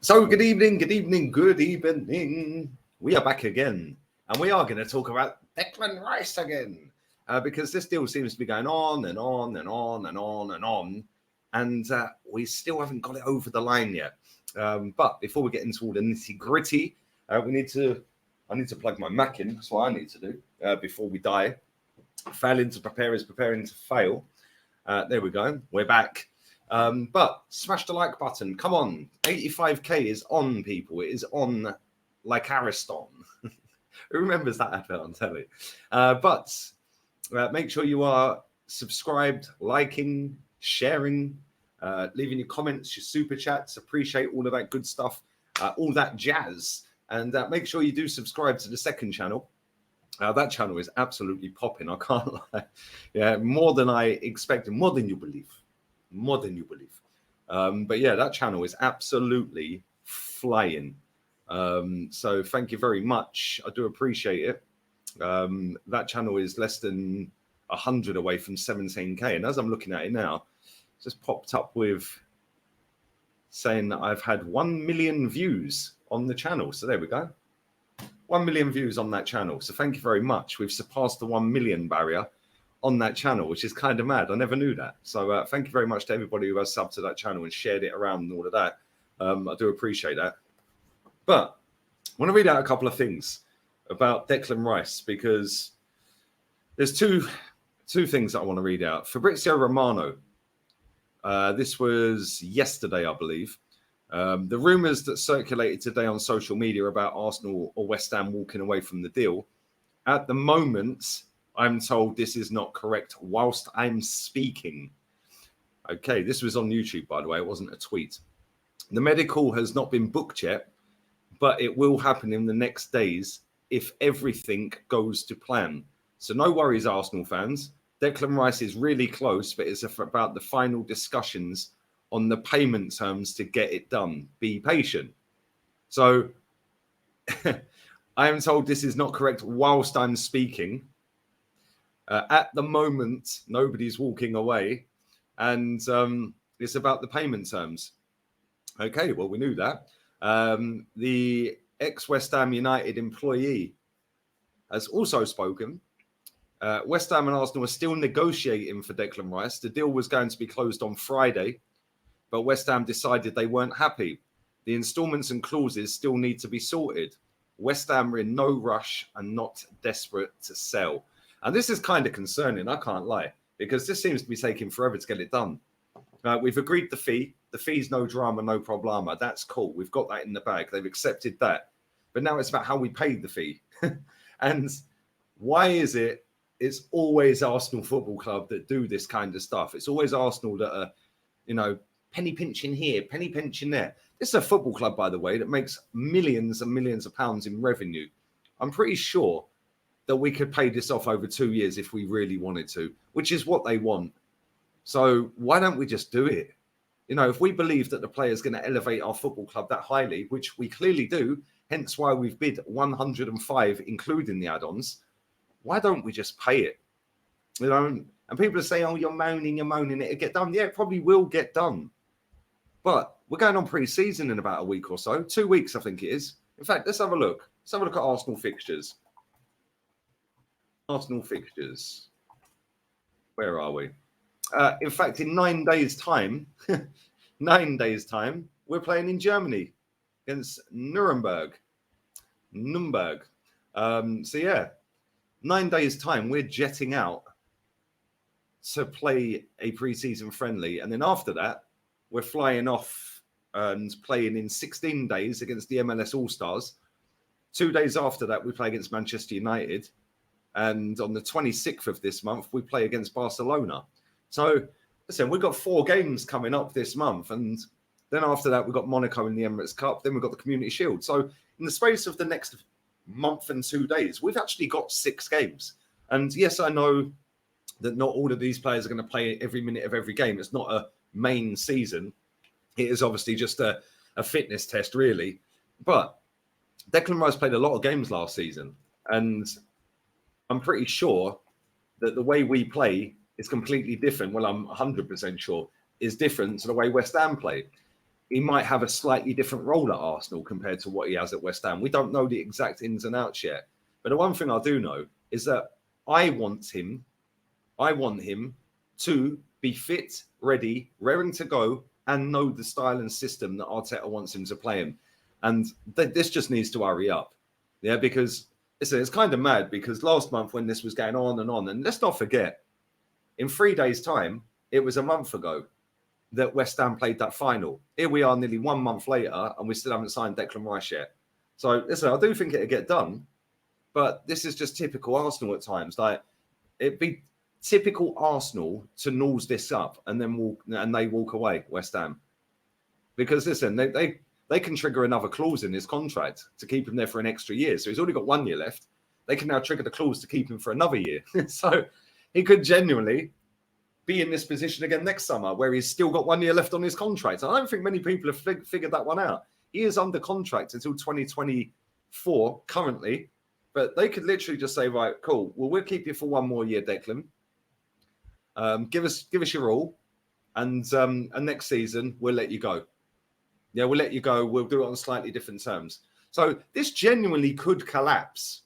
So, good evening, good evening, good evening. We are back again, and we are going to talk about Declan Rice again, because this deal seems to be going on and on and on and on and on, and we still haven't got it over the line yet. But before we get into all the nitty gritty, I need to plug my Mac in. That's what I need to do before we die. Failing to prepare is preparing to fail. There we go. We're back. But smash the like button. Come on. 85k is on, people. It is on like Ariston. Who remembers that advert on telly? But make sure you are subscribed, liking, sharing, leaving your comments, your super chats. Appreciate all of that good stuff, all that jazz. And make sure you do subscribe to the second channel. That channel is absolutely popping. I can't lie. Yeah, more than I expected, more than you believe. But yeah, that channel is absolutely flying. So thank you very much. I do appreciate it. That channel is less than 100 away from 17k, and as I'm looking at it now, it's just popped up with saying that I've had 1 million views on the channel. So there we go. 1 million views on that channel. So thank you very much. We've surpassed the 1 million barrier on that channel, which is kind of mad. I never knew that. So thank you very much to everybody who has subbed to that channel and shared it around and all of that. I do appreciate that. But I want to read out a couple of things about Declan Rice, because there's two things that I want to read out. Fabrizio Romano, this was yesterday, I believe. The rumours that circulated today on social media about Arsenal or West Ham walking away from the deal, at the moment, I'm told this is not correct whilst I'm speaking. Okay, this was on YouTube, by the way. It wasn't a tweet. The medical has not been booked yet, but it will happen in the next days if everything goes to plan. So no worries, Arsenal fans. Declan Rice is really close, but it's about the final discussions on the payment terms to get it done. Be patient. So I am told this is not correct whilst I'm speaking. At the moment, nobody's walking away, and it's about the payment terms. Okay, well, we knew that. The ex-West Ham United employee has also spoken. West Ham and Arsenal are still negotiating for Declan Rice. The deal was going to be closed on Friday, but West Ham decided they weren't happy. The instalments and clauses still need to be sorted. West Ham are in no rush and not desperate to sell. And this is kind of concerning, I can't lie, because this seems to be taking forever to get it done. We've agreed the fee. The fee's no drama, no problema. That's cool. We've got that in the bag. They've accepted that. But now it's about how we paid the fee. And why is it it's always Arsenal Football Club that do this kind of stuff? It's always Arsenal that are, penny pinching here, penny pinching there. This is a football club, by the way, that makes millions and millions of pounds in revenue. I'm pretty sure that we could pay this off over 2 years if we really wanted to, which is what they want. So why don't we just do it? If we believe that the player is going to elevate our football club that highly, which we clearly do, hence why we've bid 105, including the add-ons, why don't we just pay it? And people are saying, oh, you're moaning, it'll get done. Yeah, it probably will get done. But we're going on pre-season in about a week or so. 2 weeks, I think it is. In fact, let's have a look. Let's have a look at Arsenal fixtures. Where are we? In fact, in 9 days' time, we're playing in Germany against Nuremberg. So yeah, 9 days' time, we're jetting out to play a pre-season friendly. And then after that, we're flying off and playing in 16 days against the MLS All-Stars. 2 days after that, we play against Manchester United. And on the 26th of this month, we play against Barcelona. So, listen, we've got 4 games coming up this month. And then after that, we've got Monaco in the Emirates Cup. Then we've got the Community Shield. So, in the space of the next month and 2 days, we've actually got 6 games. And yes, I know that not all of these players are going to play every minute of every game. It's not a main season. It is obviously just a fitness test, really. But Declan Rice played a lot of games last season. And I'm pretty sure that the way we play is completely different. Well, I'm 100% sure is different to the way West Ham play. he might have a slightly different role at Arsenal compared to what he has at West Ham. We don't know the exact ins and outs yet. But the one thing I do know is that I want him to be fit, ready, raring to go, and know the style and system that Arteta wants him to play in. And this just needs to hurry up. Yeah, because it's kind of mad, because last month when this was going on, and let's not forget, in 3 days' time, it was a month ago that West Ham played that final. Here we are nearly 1 month later, and we still haven't signed Declan Rice yet. So listen, I do think it'll get done, but this is just typical Arsenal at times. Like, it'd be typical Arsenal to nose this up and then they walk away, West Ham. Because listen, they can trigger another clause in his contract to keep him there for an extra year. So he's already got 1 year left. They can now trigger the clause to keep him for another year. So he could genuinely be in this position again next summer, where he's still got 1 year left on his contract. I don't think many people have figured that one out. He is under contract until 2024 currently, but they could literally just say, right, cool, well, we'll keep you for 1 more year, Declan. Give us your all, and next season we'll let you go. Yeah, we'll let you go. We'll do it on slightly different terms. So this genuinely could collapse.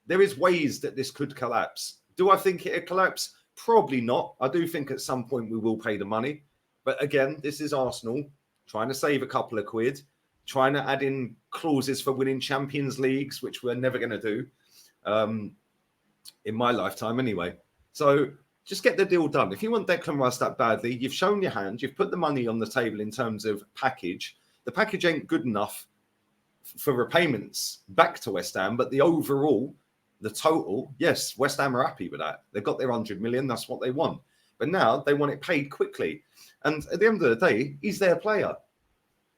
There is ways that this could collapse. Do I think it'll collapse? Probably not. I do think at some point we will pay the money. But again, this is Arsenal trying to save a couple of quid, trying to add in clauses for winning Champions Leagues, which we're never going to do in my lifetime anyway. So just get the deal done. If you want Declan Rice that badly, you've shown your hand. You've put the money on the table in terms of package. The package ain't good enough for repayments back to West Ham, but the overall, the total, yes, West Ham are happy with that. They've got their 100 million. That's what they want. But now they want it paid quickly. And at the end of the day, he's their player.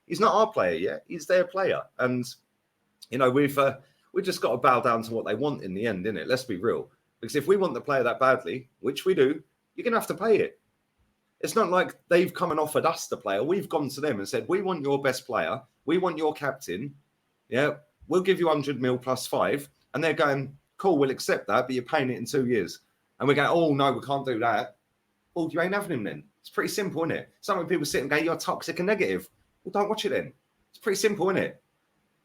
He's not our player yet. He's their player. And, you know, we've just got to bow down to what they want in the end, innit? Let's be real. Because if we want the player that badly, which we do, you're going to have to pay it. It's not like they've come and offered us the player. We've gone to them and said, we want your best player. We want your captain. Yeah, we'll give you 100 mil plus 5. And they're going, cool, we'll accept that, but you're paying it in 2 years. And we're going, oh, no, we can't do that. Well, you ain't having him then. It's pretty simple, isn't it? Some people sit and go, you're toxic and negative. Well, don't watch it then. It's pretty simple, isn't it?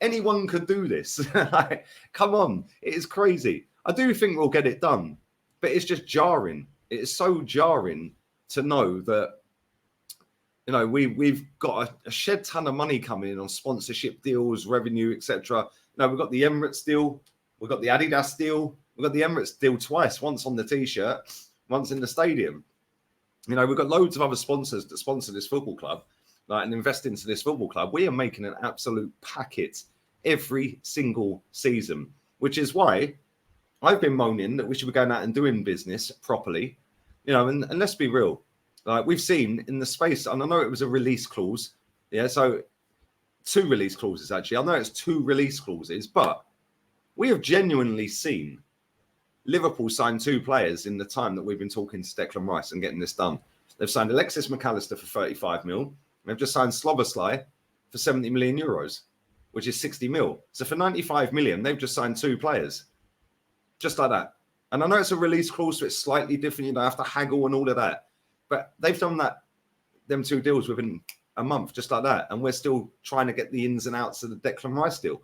Anyone could do this. Like, come on. It is crazy. I do think we'll get it done, but it's just jarring. It is so jarring to know that, you know, we've got a shed ton of money coming in on sponsorship deals, revenue, etc. You know, we've got the Emirates deal, we've got the Adidas deal, we've got the Emirates deal twice, once on the T-shirt, once in the stadium. You know, we've got loads of other sponsors that sponsor this football club, like, and invest into this football club. We are making an absolute packet every single season, which is why I've been moaning that we should be going out and doing business properly, you know, and let's be real. Like, we've seen in the space, and I know it was a release clause. Yeah, so 2 release clauses, actually. I know it's 2 release clauses, but we have genuinely seen Liverpool sign 2 players in the time that we've been talking to Declan Rice and getting this done. They've signed Alexis McAllister for 35 mil. They've just signed Sloboslai for 70 million euros, which is 60 mil. So for 95 million, they've just signed 2 players. Just like that. And I know it's a release clause, so it's slightly different. You don't have to haggle and all of that. But they've done them 2 deals within a month, just like that. And we're still trying to get the ins and outs of the Declan Rice deal.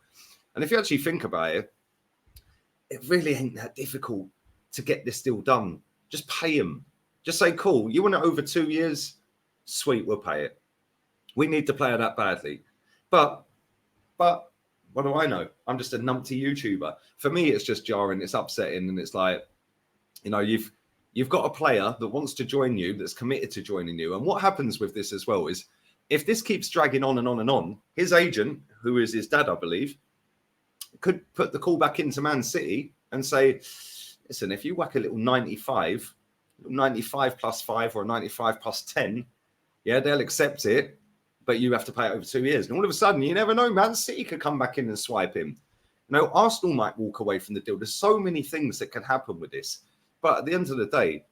And if you actually think about it, it really ain't that difficult to get this deal done. Just pay him. Just say, cool, you want it over 2 years? Sweet, we'll pay it. We need the player that badly. But what do I know? I'm just a numpty YouTuber. For me, it's just jarring. It's upsetting. And it's like, you know, you've got a player that wants to join you, that's committed to joining you. And what happens with this as well is, if this keeps dragging on and on and on, his agent, who is his dad, I believe, could put the call back into Man City and say, listen, if you whack a little 95 plus 5 or a 95 plus 10, yeah, they'll accept it, but you have to pay it over 2 years. And all of a sudden, you never know, Man City could come back in and swipe him. You know, Arsenal might walk away from the deal. There's so many things that can happen with this. But at the end of the day,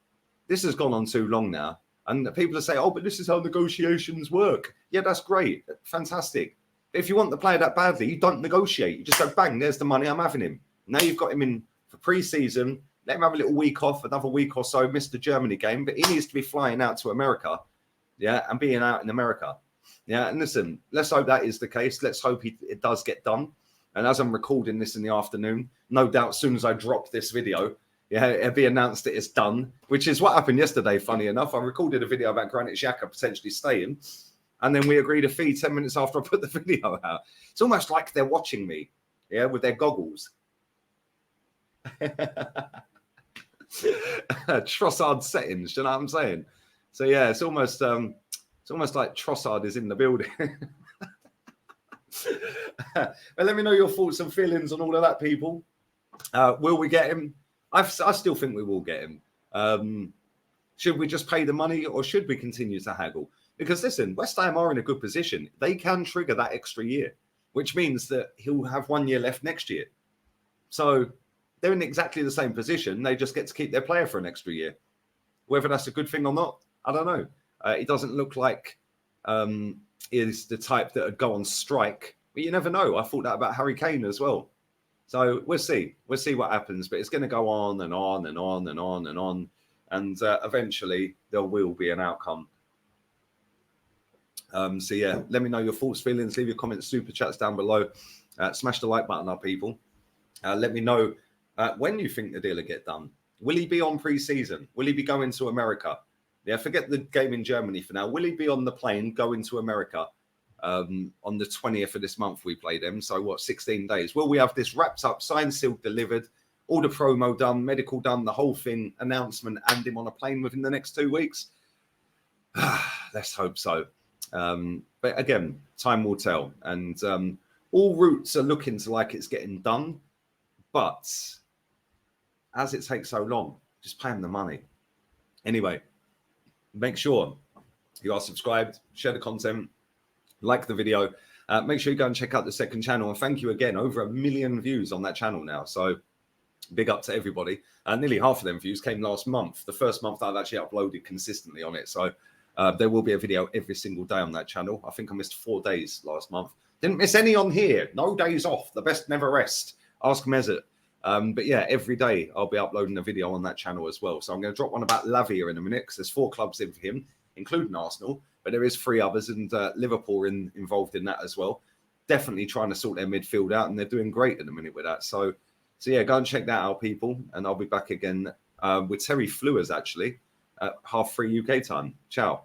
this has gone on too long now. And people are saying, oh, but this is how negotiations work. Yeah, that's great. Fantastic. But if you want the player that badly, you don't negotiate. You just go, bang, there's the money, I'm having him. Now you've got him in for pre-season. Let him have a little week off, another week or so, missed the Germany game. But he needs to be flying out to America, yeah, and being out in America. Yeah, and listen, let's hope that is the case. Let's hope it does get done. And as I'm recording this in the afternoon, no doubt as soon as I drop this video, yeah, it'll be announced that it's done, which is what happened yesterday, funny enough. I recorded a video about Granit Xhaka potentially staying, and then we agreed a fee 10 minutes after I put the video out. It's almost like they're watching me, yeah, with their goggles. Trossard settings, you know what I'm saying? So yeah, it's almost like Trossard is in the building. But let me know your thoughts and feelings on all of that, people. Will we get him? I still think we will get him. Should we just pay the money, or should we continue to haggle? Because listen, West Ham are in a good position. They can trigger that extra year, which means that he'll have 1 year left next year. So they're in exactly the same position. They just get to keep their player for an extra year. Whether that's a good thing or not, I don't know. It doesn't look like is the type that would go on strike, but you never know. I thought that about Harry Kane as well. So we'll see. We'll see what happens, but it's going to go on and on and on and on and on. And eventually there will be an outcome. So yeah, let me know your thoughts, feelings, leave your comments, super chats down below. Smash the like button up, people. Let me know when you think the deal will get done. Will he be on pre-season? Will he be going to America? Yeah, forget the game in Germany for now. Will he be on the plane going to America on the 20th of this month? We play them. So what, 16 days? Will we have this wrapped up, signed, sealed, delivered, all the promo done, medical done, the whole thing, announcement, and him on a plane within the next 2 weeks? Let's hope so. But again, time will tell. And all routes are looking to like it's getting done. But as it takes so long, just pay them the money. Anyway, make sure you are subscribed, share the content, like the video. Make sure you go and check out the second channel. And thank you again, over 1 million views on that channel now. So big up to everybody. Nearly half of them views came last month, the first month that I've actually uploaded consistently on it. So there will be a video every single day on that channel. I think I missed 4 days last month. Didn't miss any on here. No days off. The best never rest. Ask Mesut. But yeah, every day I'll be uploading a video on that channel as well. So I'm going to drop one about Lavia in a minute, because there's 4 clubs in for him, including Arsenal, but there is 3 others, and Liverpool involved in that as well. Definitely trying to sort their midfield out, and they're doing great at the minute with that. So yeah, go and check that out, people, and I'll be back again with Terry Flewers actually at 3:30 UK time. Ciao.